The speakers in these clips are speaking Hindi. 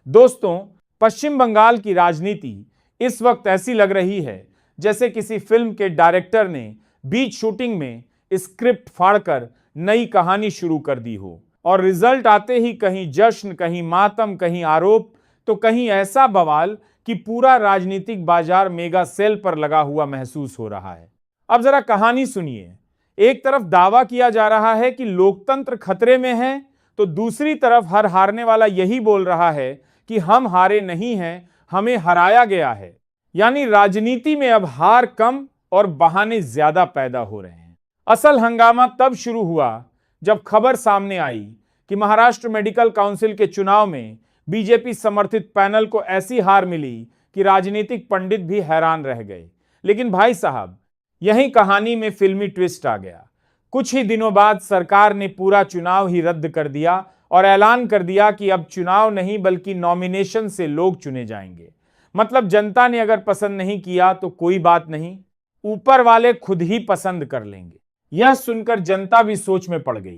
दोस्तों, पश्चिम बंगाल की राजनीति इस वक्त ऐसी लग रही है जैसे किसी फिल्म के डायरेक्टर ने बीच शूटिंग में स्क्रिप्ट फाड़कर नई कहानी शुरू कर दी हो और रिजल्ट आते ही कहीं जश्न, कहीं मातम, कहीं आरोप, तो कहीं ऐसा बवाल कि पूरा राजनीतिक बाजार मेगा सेल पर लगा हुआ महसूस हो रहा है। अब जरा कहानी सुनिए। एक तरफ दावा किया जा रहा है कि लोकतंत्र खतरे में है, तो दूसरी तरफ हर हारने वाला यही बोल रहा है कि हम हारे नहीं हैं, हमें हराया गया है। यानी राजनीति में अब हार कम और बहाने ज्यादा पैदा हो रहे हैं। असल हंगामा तब शुरू हुआ जब खबर सामने आई कि महाराष्ट्र मेडिकल काउंसिल के चुनाव में बीजेपी समर्थित पैनल को ऐसी हार मिली कि राजनीतिक पंडित भी हैरान रह गए। लेकिन भाई साहब, यही कहानी में फिल्मी ट्विस्ट आ गया। कुछ ही दिनों बाद सरकार ने पूरा चुनाव ही रद्द कर दिया और ऐलान कर दिया कि अब चुनाव नहीं बल्कि नॉमिनेशन से लोग चुने जाएंगे। मतलब जनता ने अगर पसंद नहीं किया तो कोई बात नहीं, ऊपर वाले खुद ही पसंद कर लेंगे। यह सुनकर जनता भी सोच में पड़ गई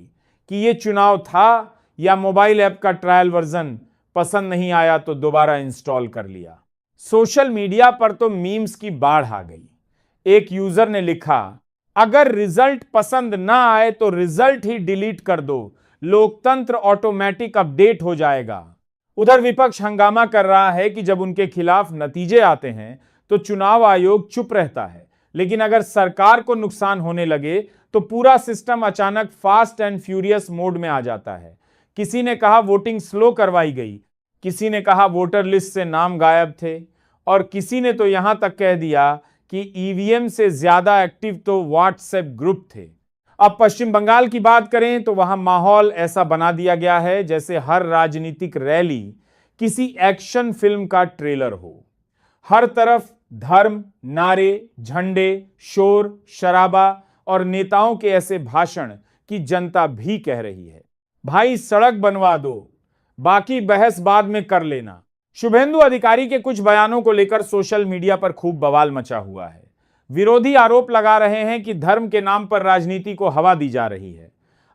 कि ये चुनाव था या मोबाइल ऐप का ट्रायल वर्जन, पसंद नहीं आया तो दोबारा इंस्टॉल कर लिया। सोशल मीडिया पर तो मीम्स की बाढ़ आ गई। एक यूजर ने लिखा, अगर रिजल्ट पसंद ना आए तो रिजल्ट ही डिलीट कर दो, लोकतंत्र ऑटोमेटिक अपडेट हो जाएगा। उधर विपक्ष हंगामा कर रहा है कि जब उनके खिलाफ नतीजे आते हैं तो चुनाव आयोग चुप रहता है, लेकिन अगर सरकार को नुकसान होने लगे तो पूरा सिस्टम अचानक फास्ट एंड फ्यूरियस मोड में आ जाता है। किसी ने कहा वोटिंग स्लो करवाई गई, किसी ने कहा वोटर लिस्ट से नाम गायब थे, और किसी ने तो यहां तक कह दिया कि ईवीएम से ज्यादा एक्टिव तो व्हाट्सएप ग्रुप थे। अब पश्चिम बंगाल की बात करें तो वहां माहौल ऐसा बना दिया गया है जैसे हर राजनीतिक रैली किसी एक्शन फिल्म का ट्रेलर हो। हर तरफ धर्म, नारे, झंडे, शोर, शराबा और नेताओं के ऐसे भाषण कि जनता भी कह रही है, भाई सड़क बनवा दो, बाकी बहस बाद में कर लेना। शुभेंदु अधिकारी के कुछ बयानों को लेकर सोशल मीडिया पर खूब बवाल मचा हुआ है। विरोधी आरोप लगा रहे हैं कि धर्म के नाम पर राजनीति को हवा दी जा रही है।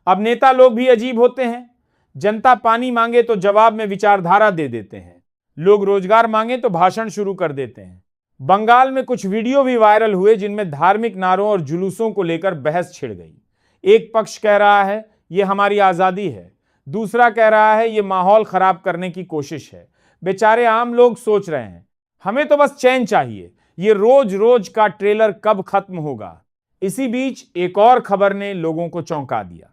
अब नेता लोग भी अजीब होते हैं। जनता पानी मांगे तो जवाब में विचारधारा दे देते हैं, लोग रोजगार मांगे तो भाषण शुरू कर देते हैं। बंगाल में कुछ वीडियो भी वायरल हुए जिनमें धार्मिक नारों और जुलूसों को लेकर बहस छिड़ गई। एक पक्ष कह रहा है ये हमारी आजादी है, दूसरा कह रहा है ये माहौल खराब करने की कोशिश है। बेचारे आम लोग सोच रहे हैं हमें तो बस चैन चाहिए, ये रोज रोज का ट्रेलर कब खत्म होगा। इसी बीच एक और खबर ने लोगों को चौंका दिया।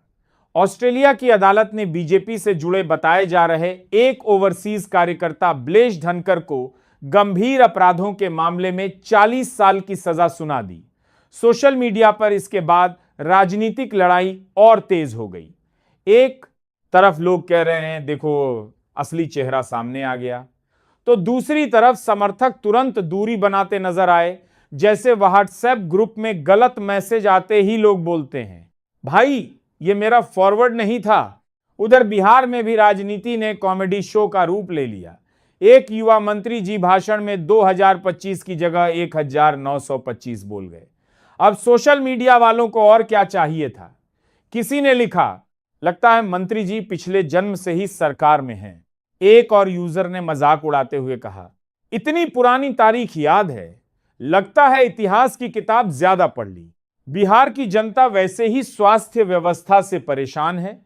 ऑस्ट्रेलिया की अदालत ने बीजेपी से जुड़े बताए जा रहे एक ओवरसीज कार्यकर्ता ब्लेश धनकर को गंभीर अपराधों के मामले में 40 साल की सजा सुना दी। सोशल मीडिया पर इसके बाद राजनीतिक लड़ाई और तेज हो गई। एक तरफ लोग कह रहे हैं देखो असली चेहरा सामने आ गया, तो दूसरी तरफ समर्थक तुरंत दूरी बनाते नजर आए। जैसे व्हाट्सएप ग्रुप में गलत मैसेज आते ही लोग बोलते हैं भाई ये मेरा फॉरवर्ड नहीं था। उधर बिहार में भी राजनीति ने कॉमेडी शो का रूप ले लिया। एक युवा मंत्री जी भाषण में 2025 की जगह 1925 बोल गए। अब सोशल मीडिया वालों को और क्या चाहिए था। किसी ने लिखा, लगता है मंत्री जी पिछले जन्म से ही सरकार में हैं। एक और यूजर ने मजाक उड़ाते हुए कहा, इतनी पुरानी तारीख याद है, लगता है इतिहास की किताब ज्यादा पढ़ ली। बिहार की जनता वैसे ही स्वास्थ्य व्यवस्था से परेशान है,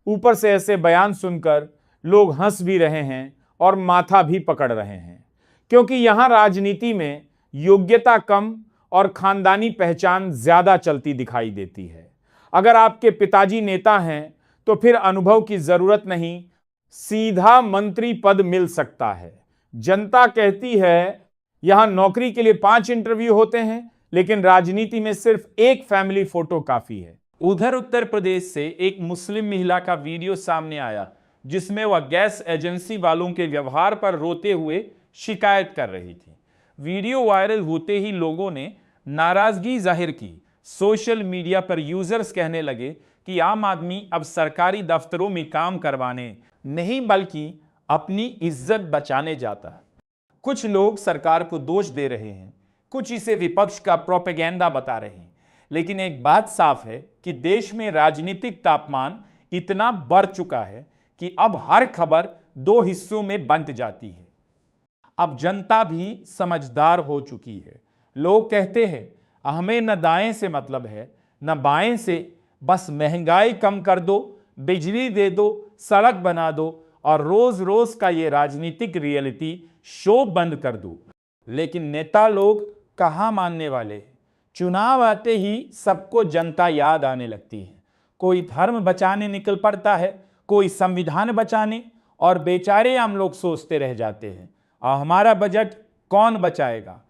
ऊपर से ऐसे बयान सुनकर लोग हंस भी रहे हैं और माथा भी पकड़ रहे हैं, क्योंकि यहां राजनीति में योग्यता कम और खानदानी पहचान ज्यादा चलती दिखाई देती है। अगर आपके पिताजी नेता हैं तो फिर अनुभव की जरूरत नहीं, सीधा मंत्री पद मिल सकता है। जनता कहती है यहां नौकरी के लिए 5 इंटरव्यू होते हैं, लेकिन राजनीति में सिर्फ एक फैमिली फोटो काफी है। उधर उत्तर प्रदेश से एक मुस्लिम महिला का वीडियो सामने आया जिसमें वह गैस एजेंसी वालों के व्यवहार पर रोते हुए शिकायत कर रही थी। वीडियो वायरल होते ही लोगों ने नाराजगी जाहिर की। सोशल मीडिया पर यूजर्स कहने लगे कि आम आदमी अब सरकारी दफ्तरों में काम करवाने नहीं बल्कि अपनी इज्जत बचाने जाता। कुछ लोग सरकार को दोष दे रहे हैं, कुछ इसे विपक्ष का प्रोपेगेंडा बता रहे हैं, लेकिन एक बात साफ है कि देश में राजनीतिक तापमान इतना बढ़ चुका है कि अब हर खबर दो हिस्सों में बंट जाती है। अब जनता भी समझदार हो चुकी है। लोग कहते हैं हमें न दाएं से मतलब है न बाएं से, बस महंगाई कम कर दो, बिजली दे दो, सड़क बना दो और रोज रोज का ये राजनीतिक रियलिटी शो बंद कर दो। लेकिन नेता लोग कहाँ मानने वाले हैं। चुनाव आते ही सबको जनता याद आने लगती है। कोई धर्म बचाने निकल पड़ता है, कोई संविधान बचाने, और बेचारे हम लोग सोचते रह जाते हैं हमारा बजट कौन बचाएगा।